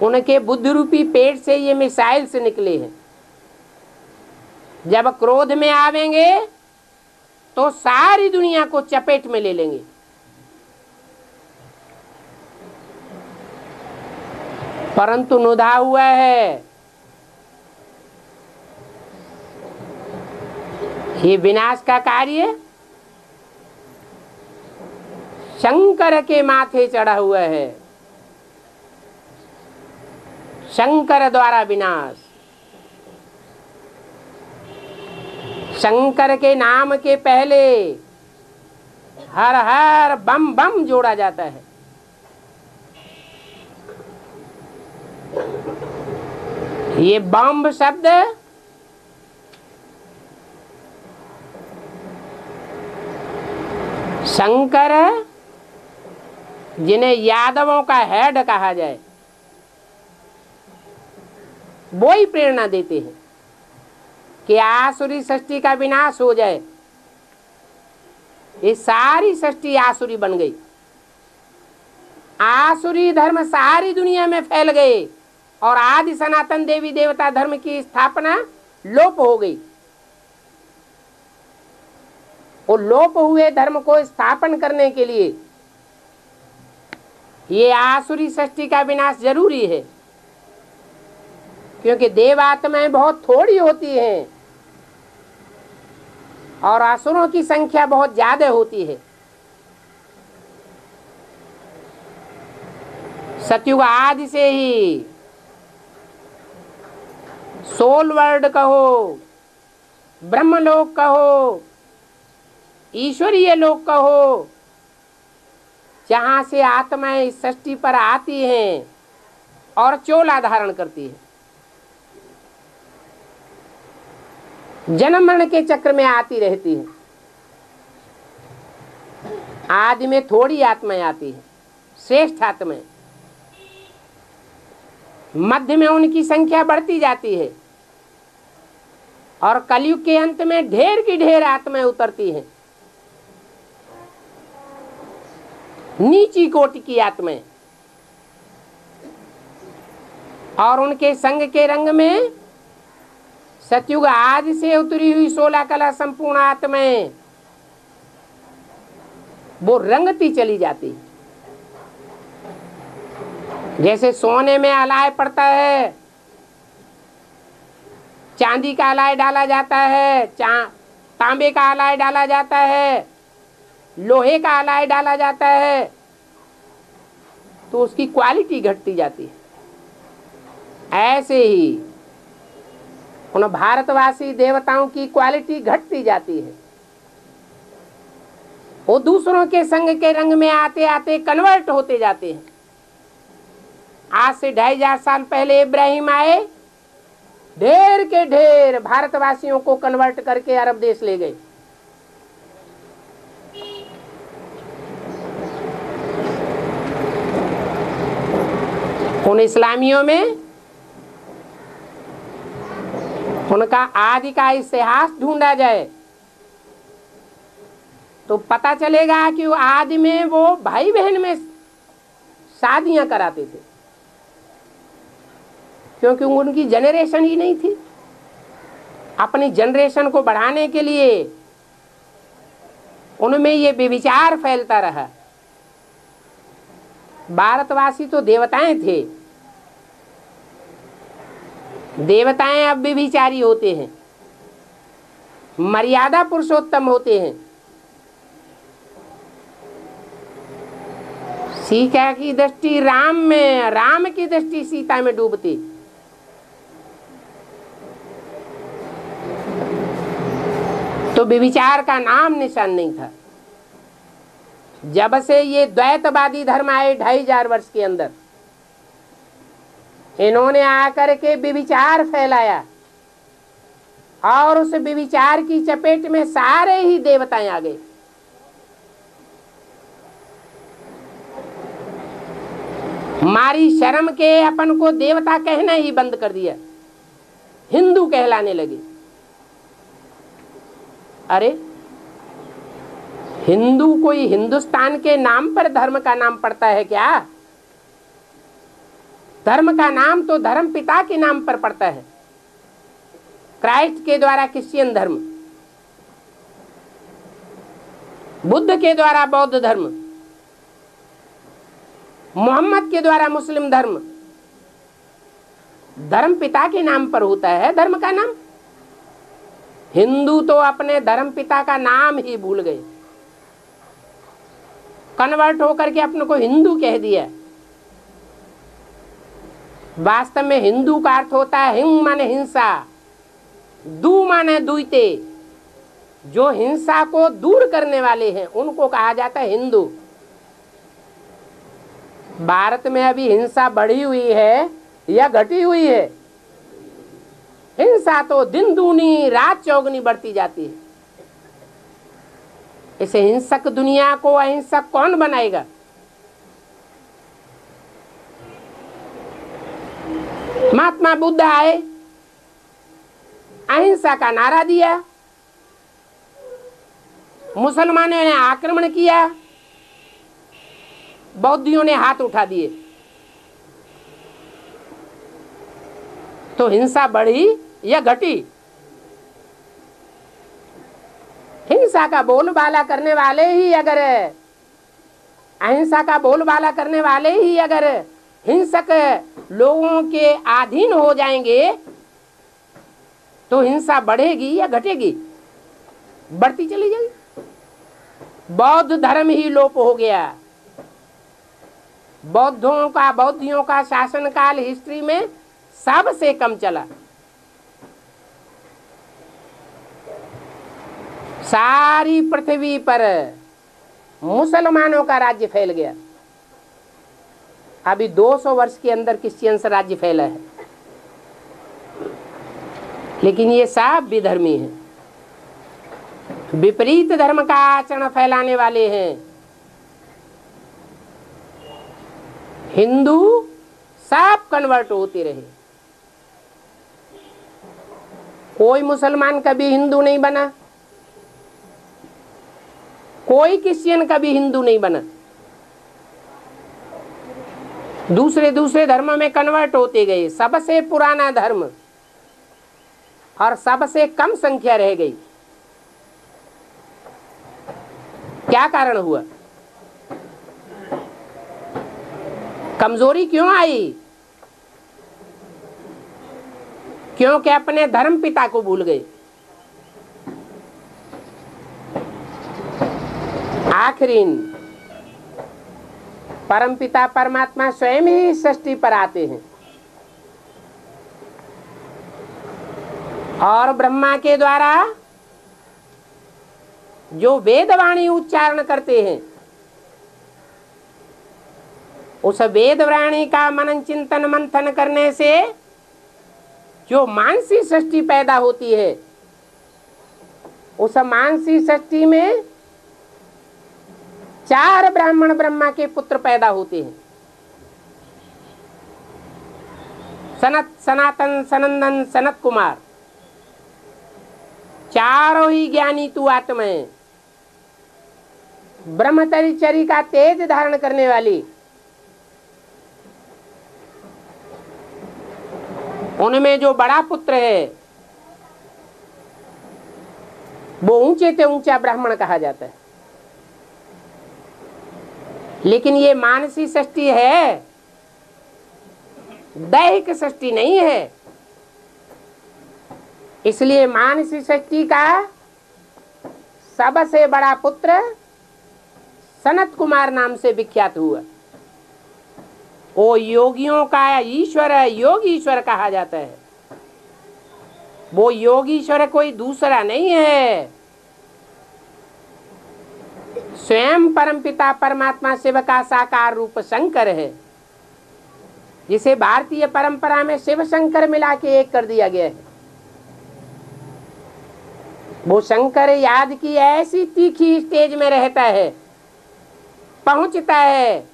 उनके बुद्ध रूपी पेट से ये मिसाइल से निकले हैं। जब क्रोध में आवेंगे तो सारी दुनिया को चपेट में ले लेंगे। परंतु नुधा हुआ है ये विनाश का कार्य शंकर के माथे चढ़ा हुआ है। शंकर द्वारा विनाश। शंकर के नाम के पहले हर हर बम बम जोड़ा जाता है। ये बम शब्द शंकर जिन्हें यादवों का हेड कहा जाए वो ही प्रेरणा देते हैं कि आसुरी सृष्टि का विनाश हो जाए। ये सारी सृष्टि आसुरी बन गई, आसुरी धर्म सारी दुनिया में फैल गए और आदि सनातन देवी देवता धर्म की स्थापना लोप हो गई। वो लोप हुए धर्म को स्थापन करने के लिए ये आसुरी सृष्टि का विनाश जरूरी है, क्योंकि देव आत्माएं बहुत थोड़ी होती हैं। और असुरों की संख्या बहुत ज्यादा होती है। सतयुग आदि से ही सोल वर्ल्ड कहो, ब्रह्मलोक कहो, ईश्वरीय लोक कहो, जहां से आत्माएं इस सृष्टि पर आती हैं और चोला धारण करती है, जन्म मरण के चक्र में आती रहती है। आदि में थोड़ी आत्माएं आती है, श्रेष्ठ आत्माएं, मध्य में उनकी संख्या बढ़ती जाती है और कलयुग के अंत में ढेर की ढेर आत्माएं उतरती हैं, नीची कोटि की आत्माएं, और उनके संग के रंग में सतयुग आदि से उतरी हुई 16 कला संपूर्ण आत्माएं वो रंगती चली जाती। जैसे सोने में अलाय पड़ता है, चांदी का अलाय डाला जाता है, तांबे का अलाय डाला जाता है, लोहे का अलाय डाला जाता है, तो उसकी क्वालिटी घटती जाती है। ऐसे ही उन भारतवासी देवताओं की क्वालिटी घटती जाती है। वो दूसरों के संग के रंग में आते आते कन्वर्ट होते जाते हैं। आज से 2500 साल पहले इब्राहिम आए, ढेर के ढेर भारतवासियों को कन्वर्ट करके अरब देश ले गए। उन इस्लामियों में उनका आदि का इतिहास ढूंढा जाए तो पता चलेगा कि वो आदि में वो भाई बहन में शादियां कराते थे, क्योंकि उनकी जनरेशन ही नहीं थी। अपनी जनरेशन को बढ़ाने के लिए उनमें ये व्यभिचार फैलता रहा। भारतवासी तो देवताएं थे, देवताएं अब व्यभिचारी होते हैं, मर्यादा पुरुषोत्तम होते हैं। सीता की दृष्टि राम में, राम की दृष्टि सीता में डूबती। तो व्यभिचार का नाम निशान नहीं था। जब से ये द्वैतवादी धर्म आए 2500 वर्ष के अंदर, इन्होंने आकर के व्यभिचार फैलाया और उस व्यभिचार की चपेट में सारे ही देवताएं आ गए। हमारी शर्म के अपन को देवता कहना ही बंद कर दिया, हिंदू कहलाने लगे। अरे हिंदू कोई हिंदुस्तान के नाम पर धर्म का नाम पड़ता है क्या? धर्म का नाम तो धर्म पिता के नाम पर पड़ता है। क्राइस्ट के द्वारा क्रिश्चियन धर्म, बुद्ध के द्वारा बौद्ध धर्म, मोहम्मद के द्वारा मुस्लिम धर्म। धर्म पिता के नाम पर होता है धर्म का नाम। हिंदू तो अपने धर्म पिता का नाम ही भूल गए, कन्वर्ट होकर के अपने को हिंदू कह दिया। वास्तव में हिंदू का अर्थ होता है हिंग माने हिंसा, दू माने दुईते। जो हिंसा को दूर करने वाले हैं उनको कहा जाता है हिंदू। भारत में अभी हिंसा बढ़ी हुई है या घटी हुई है? हिंसा तो दिन दूनी रात चौगनी बढ़ती जाती है। इसे हिंसक दुनिया को अहिंसक कौन बनाएगा? महात्मा बुद्ध आए, अहिंसा का नारा दिया, मुसलमानों ने आक्रमण किया, बौद्धियों ने हाथ उठा दिए, तो हिंसा बढ़ी या घटी? हिंसा का बोलबाला करने वाले ही अगर, अहिंसा का बोलबाला करने वाले ही अगर हिंसक लोगों के अधीन हो जाएंगे तो हिंसा बढ़ेगी या घटेगी? बढ़ती चली जाएगी। बौद्ध धर्म ही लोप हो गया। बौद्धियों का शासनकाल हिस्ट्री में सबसे कम चला। सारी पृथ्वी पर मुसलमानों का राज्य फैल गया। अभी 200 वर्ष के अंदर क्रिश्चियंस राज्य फैला है, लेकिन ये सब विधर्मी हैं, विपरीत धर्म का आचरण फैलाने वाले हैं। हिंदू सब कन्वर्ट होते रहे, कोई मुसलमान कभी हिंदू नहीं बना, कोई क्रिश्चियन कभी हिंदू नहीं बना। दूसरे दूसरे धर्म में कन्वर्ट होते गए। सबसे पुराना धर्म और सबसे कम संख्या रह गई। क्या कारण हुआ? कमजोरी क्यों आई? क्योंकि अपने धर्म पिता को भूल गए। आखिरीन परमपिता परमात्मा स्वयं ही सृष्टि पर आते हैं और ब्रह्मा के द्वारा जो वेदवाणी उच्चारण करते हैं, उस वेदवाणी का मनन चिंतन मंथन करने से जो मानसी सृष्टि पैदा होती है, उस मानसी सृष्टि में 4 ब्राह्मण ब्रह्मा के पुत्र पैदा होते हैं। सनत, सनातन, सनंदन, सनत कुमार, चारों ही ज्ञानी तू आत्माएं, ब्रह्मचर्य का तेज धारण करने वाली। उनमें जो बड़ा पुत्र है वो ऊंचे से ऊंचा ब्राह्मण कहा जाता है। लेकिन ये मानसी सृष्टि है, दैहिक सृष्टि नहीं है। इसलिए मानसी सृष्टि का सबसे बड़ा पुत्र सनत कुमार नाम से विख्यात हुआ। वो योगियों का ईश्वर है, योगीश्वर कहा जाता है। वो योगीश्वर कोई दूसरा नहीं है, स्वयं परमपिता परमात्मा शिव का साकार रूप शंकर है, जिसे भारतीय परंपरा में शिव शंकर मिला के एक कर दिया गया है। वो शंकर याद की ऐसी तीखी स्टेज में रहता है, पहुंचता है,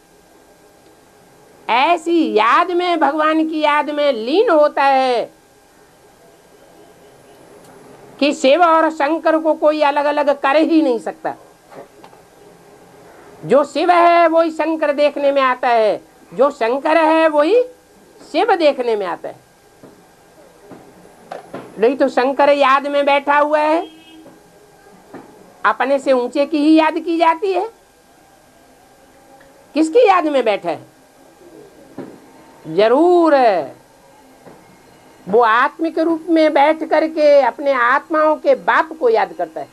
ऐसी याद में, भगवान की याद में लीन होता है कि शिव और शंकर को कोई अलग अलग कर ही नहीं सकता। जो शिव है वही शंकर देखने में आता है, जो शंकर है वही शिव देखने में आता है। नहीं तो शंकर याद में बैठा हुआ है, अपने से ऊंचे की ही याद की जाती है। किसकी याद में बैठा है? जरूर वो आत्मिक रूप में बैठ करके अपने आत्माओं के बाप को याद करता है।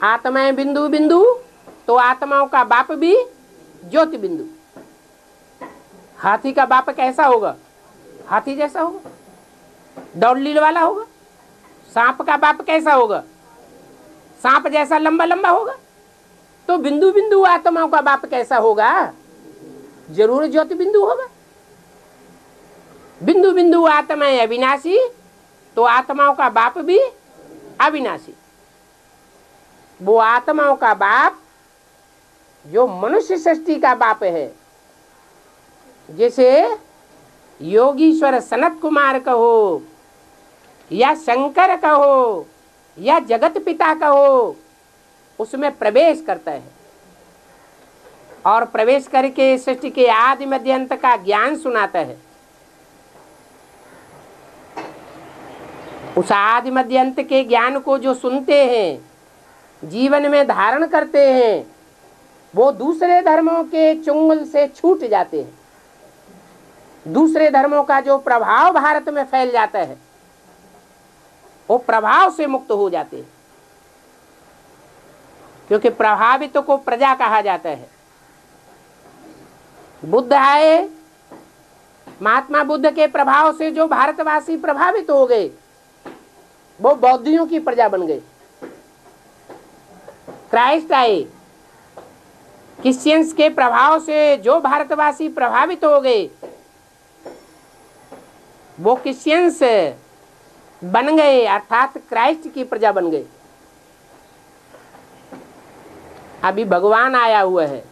आत्माएं बिंदु बिंदु, तो आत्माओं का बाप भी ज्योति बिंदु। हाथी का बाप कैसा होगा? हाथी जैसा होगा, दौड़ लील वाला होगा। सांप का बाप कैसा होगा? सांप जैसा लंबा लंबा होगा। तो बिंदु बिंदु आत्माओं का बाप कैसा होगा? जरूर ज्योति बिंदु होगा। बिंदु बिंदु आत्माएं अविनाशी, तो आत्माओं का बाप भी अविनाशी। वो आत्माओं का बाप जो मनुष्य सृष्टि का बाप है, जैसे योगीश्वर सनत कुमार कहो या शंकर कहो या जगत पिता कहो, उसमें प्रवेश करता है और प्रवेश करके सृष्टि के आदि मध्य अंत का ज्ञान सुनाता है। उस आदि मध्य अंत के ज्ञान को जो सुनते हैं, जीवन में धारण करते हैं, वो दूसरे धर्मों के चुंगल से छूट जाते हैं। दूसरे धर्मों का जो प्रभाव भारत में फैल जाता है, वो प्रभाव से मुक्त हो जाते हैं। क्योंकि प्रभावित को प्रजा कहा जाता है। बुद्ध आए, महात्मा बुद्ध के प्रभाव से जो भारतवासी प्रभावित हो गए वो बौद्धियों की प्रजा बन गए। क्राइस्ट आए, क्रिश्चियंस के प्रभाव से जो भारतवासी प्रभावित हो गए वो क्रिश्चियंस बन गए, अर्थात क्राइस्ट की प्रजा बन गए। अभी भगवान आया हुआ है,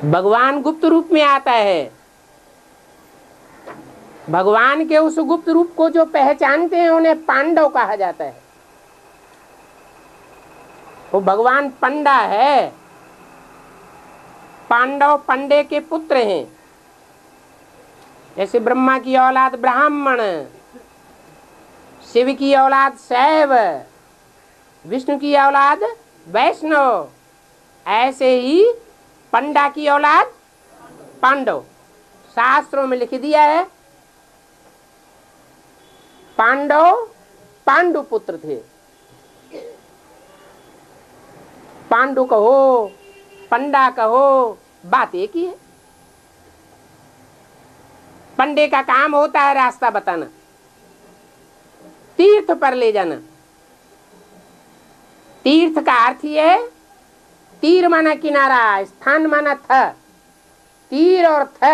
भगवान गुप्त रूप में आता है। भगवान के उस गुप्त रूप को जो पहचानते हैं उन्हें पांडव कहा जाता है। वो भगवान पंडा है। पांडव पंडे के पुत्र हैं। जैसे ब्रह्मा की औलाद ब्राह्मण, शिव की औलाद शैव, विष्णु की औलाद वैष्णव, ऐसे ही पंडा की औलाद पांडव। शास्त्रों में लिख दिया है पांडव पांडु पुत्र थे। पांडु कहो, पंडा कहो, बात एक ही है। पंडे का काम होता है रास्ता बताना, तीर्थ पर ले जाना। तीर्थ का अर्थ ही है, तीर माना किनारा, स्थान माना थ। तीर और थ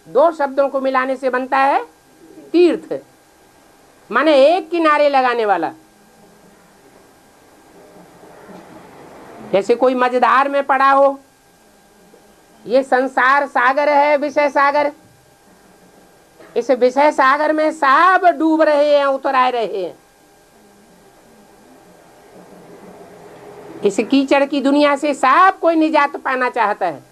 दो शब्दों को मिलाने से बनता है तीर्थ, माने एक किनारे लगाने वाला। जैसे कोई मझधार में पड़ा हो, ये संसार सागर है, विषय सागर। इस विषय सागर में सब डूब रहे हैं, उतर आ रहे हैं। इस कीचड़ की दुनिया से सब कोई निजात पाना चाहता है।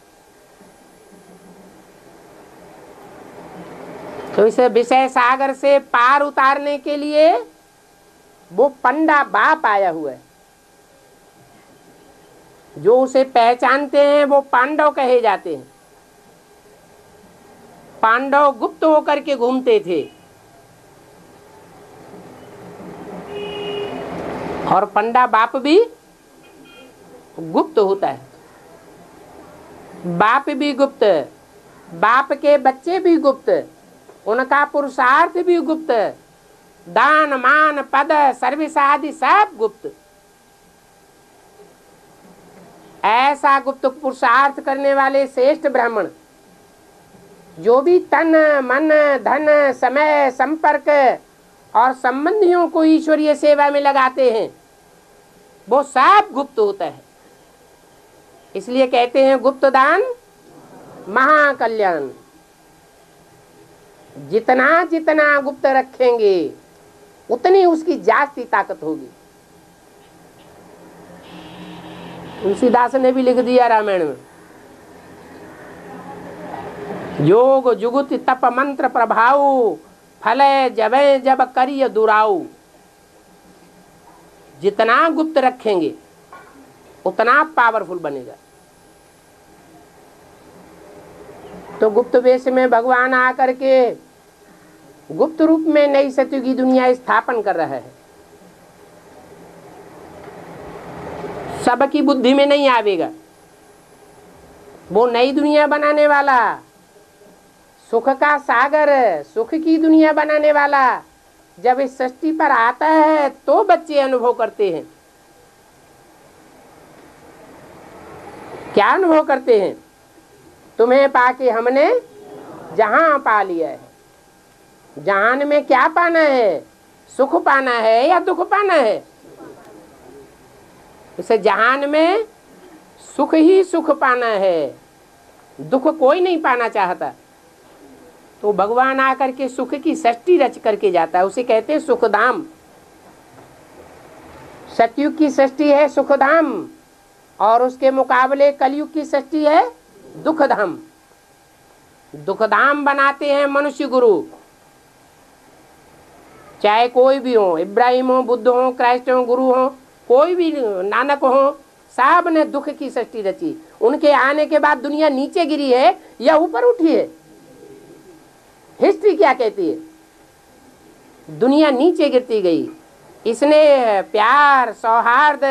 तो इस विषय सागर से पार उतारने के लिए वो पंडा बाप आया हुआ है। जो उसे पहचानते हैं वो पांडव कहे जाते हैं। पांडव गुप्त होकर के घूमते थे और पंडा बाप भी गुप्त होता है। बाप भी गुप्त, बाप के बच्चे भी गुप्त, उनका पुरुषार्थ भी गुप्त, दान मान पद सर्विस आदि सब गुप्त। ऐसा गुप्त पुरुषार्थ करने वाले श्रेष्ठ ब्राह्मण जो भी तन मन धन समय संपर्क और संबंधियों को ईश्वरीय सेवा में लगाते हैं वो सब गुप्त होता है। इसलिए कहते हैं गुप्त दान महाकल्याण। जितना जितना गुप्त रखेंगे उतनी उसकी जास्ती ताकत होगी। तुलसीदास ने भी लिख दिया रामायण में, योग जुगुत तप मंत्र प्रभाव फले जबे जब करिय दुराऊ। जितना गुप्त रखेंगे उतना पावरफुल बनेगा। तो गुप्त वेश में भगवान आकर के गुप्त रूप में नई सत्युग की दुनिया स्थापन कर रहा है। सबकी बुद्धि में नहीं आवेगा। वो नई दुनिया बनाने वाला, सुख का सागर, सुख की दुनिया बनाने वाला जब इस सृष्टि पर आता है तो बच्चे अनुभव करते हैं। क्या अनुभव करते हैं? तुम्हें पाके हमने जहां पा लिया है। जहान में क्या पाना है? सुख पाना है या दुख पाना है? इसे जहान में सुख ही सुख पाना है, दुख कोई नहीं पाना चाहता। तो भगवान आकर के सुख की सृष्टि रच करके जाता है, उसे कहते हैं सुखधाम। सतयुग की सृष्टि है सुखधाम और उसके मुकाबले कलयुग की सृष्टि है दुखधाम। दुखधाम बनाते हैं मनुष्य गुरु, चाहे कोई भी हो, इब्राहिम हो, बुद्ध हो, क्राइस्ट हो, गुरु हो, कोई भी, नानक हो, साहब ने दुख की सृष्टि रची। उनके आने के बाद दुनिया नीचे गिरी है या ऊपर उठी है? हिस्ट्री क्या कहती है? दुनिया नीचे गिरती गई। इसने प्यार, सौहार्द,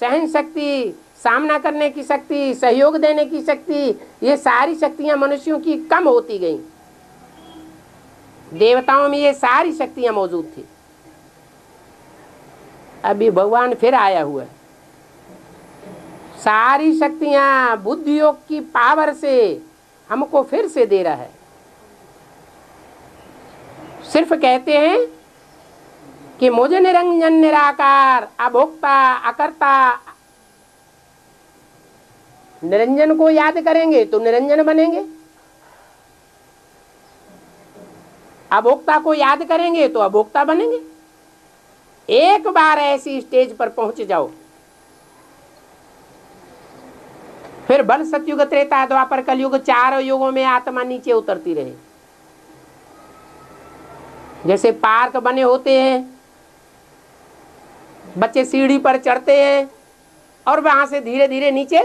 सहन शक्ति, सामना करने की शक्ति, सहयोग देने की शक्ति, ये सारी शक्तियां मनुष्यों की कम होती गई। देवताओं में ये सारी शक्तियां मौजूद थी। अभी भगवान फिर आया हुआ है, सारी शक्तियां बुद्धि योग की पावर से हमको फिर से दे रहा है। सिर्फ कहते हैं कि मुझे निरंजन निराकार अभोक्ता अकर्ता, निरंजन को याद करेंगे तो निरंजन बनेंगे, अभोक्ता को याद करेंगे तो अभोक्ता बनेंगे। एक बार ऐसी स्टेज पर पहुंच जाओ, फिर बल सतयुग त्रेता द्वापर कलयुग, चारों युगों में आत्मा नीचे उतरती रहे। जैसे पार्क बने होते हैं, बच्चे सीढ़ी पर चढ़ते हैं और वहां से धीरे धीरे नीचे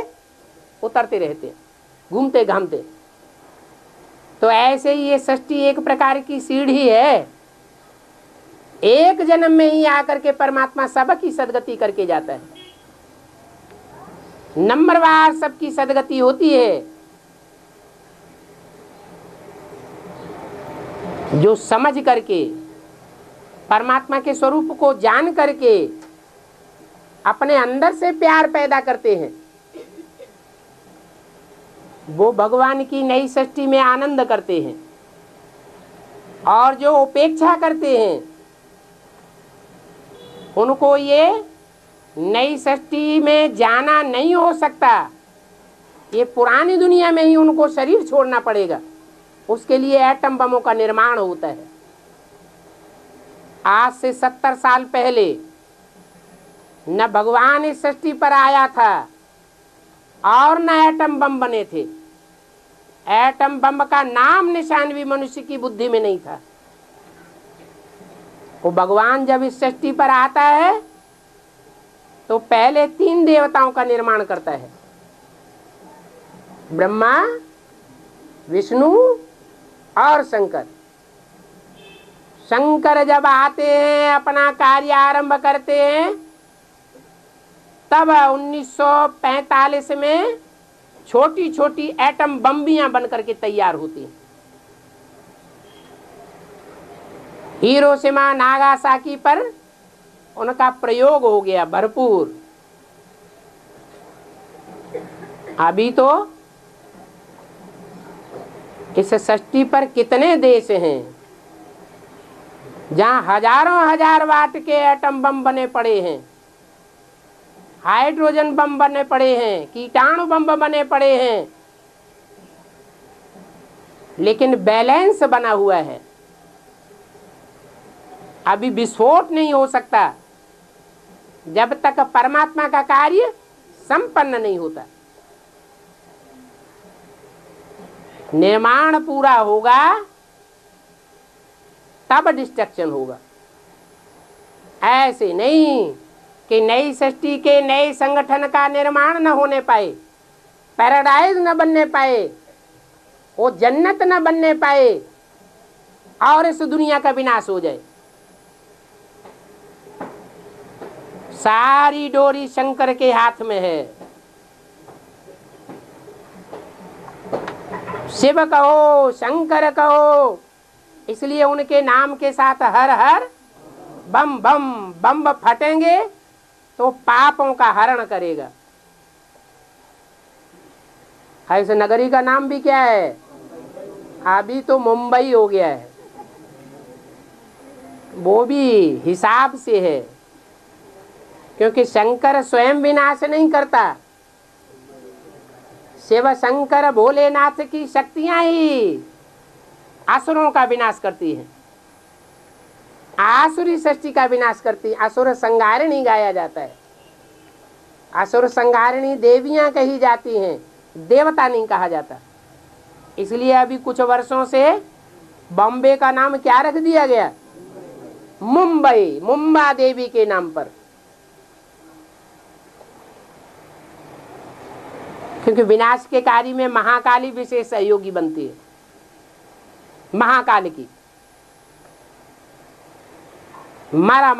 उतरते रहते हैं, घूमते घामते। तो ऐसे ही ये सृष्टि एक प्रकार की सीढ़ी है। एक जन्म में ही आकर के परमात्मा सबकी सदगति करके जाता है। नंबरवार सबकी सदगति होती है। जो समझ करके परमात्मा के स्वरूप को जान करके अपने अंदर से प्यार पैदा करते हैं, वो भगवान की नई सृष्टि में आनंद करते हैं। और जो उपेक्षा करते हैं, उनको ये नई सृष्टि में जाना नहीं हो सकता। ये पुरानी दुनिया में ही उनको शरीर छोड़ना पड़ेगा। उसके लिए एटम बमों का निर्माण होता है। आज से 70 साल पहले न भगवान इस सृष्टि पर आया था और न एटम बम बने थे। एटम बम का नाम निशान भी मनुष्य की बुद्धि में नहीं था। वो भगवान जब इस सृष्टि पर आता है तो पहले 3 देवताओं का निर्माण करता है, ब्रह्मा, विष्णु और शंकर। शंकर जब आते हैं, अपना कार्य आरंभ करते हैं, तब 1945 में छोटी छोटी एटम बम्बियां बनकर के तैयार होती हैं। हिरोशिमा नागासाकी पर उनका प्रयोग हो गया भरपूर। अभी तो इस सृष्टि पर कितने देश हैं जहां हजारों हजार वाट के एटम बम बने पड़े हैं, हाइड्रोजन बम बने पड़े हैं, कीटाणु बम बने पड़े हैं, लेकिन बैलेंस बना हुआ है। अभी विस्फोट नहीं हो सकता जब तक परमात्मा का कार्य संपन्न नहीं होता। निर्माण पूरा होगा तब डिस्ट्रक्शन होगा। ऐसे नहीं कि नई सृष्टि के नए संगठन का निर्माण न होने पाए, पैराडाइज न बनने पाए, वो जन्नत न बनने पाए और इस दुनिया का विनाश हो जाए। सारी डोरी शंकर के हाथ में है। शिव कहो, शंकर कहो, इसलिए उनके नाम के साथ हर हर बम बम बम फटेंगे तो पापों का हरण करेगा। इस नगरी का नाम भी क्या है? अभी तो मुंबई हो गया है। वो भी हिसाब से है, क्योंकि शंकर स्वयं विनाश नहीं करता। शिव शंकर भोलेनाथ की शक्तियां ही असुरों का विनाश करती हैं, आसुरी सृष्टि का विनाश करती। असुर संहारिणी गाया जाता है। असुर संहारिणी देवियां कही जाती हैं, देवता नहीं कहा जाता। इसलिए अभी कुछ वर्षों से बॉम्बे का नाम क्या रख दिया गया? मुंबई, मुंबा देवी के नाम पर। क्योंकि विनाश के कार्य में महाकाली विशेष सहयोगी बनती है। महाकाल की मारा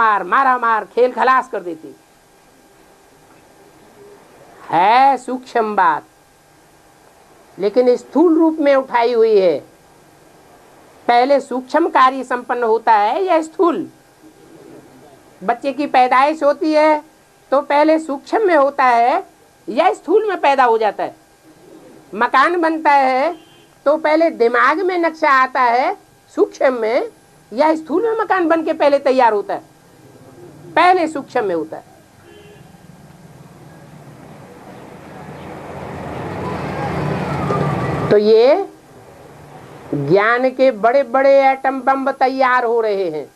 मार खेल खलास कर देती है। सूक्ष्म बात, लेकिन स्थूल रूप में उठाई हुई है। पहले सूक्ष्म कार्य संपन्न होता है या स्थूल? बच्चे की पैदाइश होती है तो पहले सूक्ष्म में होता है या स्थूल में पैदा हो जाता है? मकान बनता है तो पहले दिमाग में नक्शा आता है सूक्ष्म में, या स्थूल में मकान बन के पहले तैयार होता है? पहले सूक्ष्म में होता है। तो ये ज्ञान के बड़े बड़े एटम बम तैयार हो रहे हैं।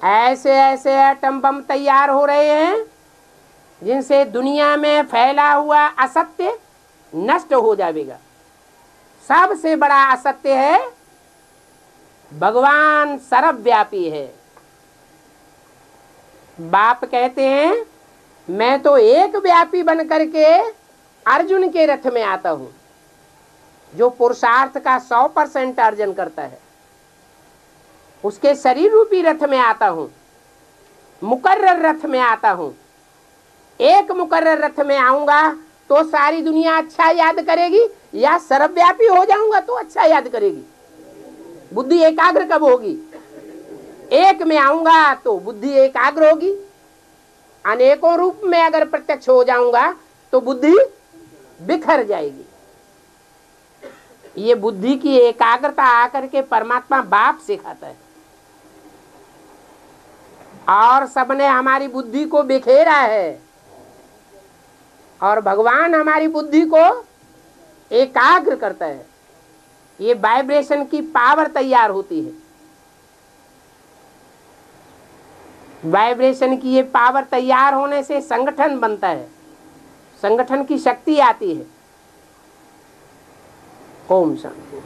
ऐसे ऐसे एटम बम तैयार हो रहे हैं जिनसे दुनिया में फैला हुआ असत्य नष्ट हो जाएगा। सबसे बड़ा असत्य है भगवान सर्वव्यापी है। बाप कहते हैं मैं तो एक व्यापी बन करके अर्जुन के रथ में आता हूं, जो पुरुषार्थ का 100% अर्जन करता है उसके शरीर रूपी रथ में आता हूं, मुकर्रर रथ में आता हूं। एक मुकर्रर रथ में आऊंगा तो सारी दुनिया अच्छा याद करेगी, या सर्वव्यापी हो जाऊंगा तो अच्छा याद करेगी? बुद्धि एकाग्र कब होगी? एक में आऊंगा तो बुद्धि एकाग्र होगी। अनेकों रूप में अगर प्रत्यक्ष हो जाऊंगा तो बुद्धि बिखर जाएगी। ये बुद्धि की एकाग्रता आकर के परमात्मा बाप सिखाता है, और सबने हमारी बुद्धि को बिखेरा है, और भगवान हमारी बुद्धि को एकाग्र करता है। ये वाइब्रेशन की पावर तैयार होती है। वाइब्रेशन की ये पावर तैयार होने से संगठन बनता है, संगठन की शक्ति आती है। ओम शांति।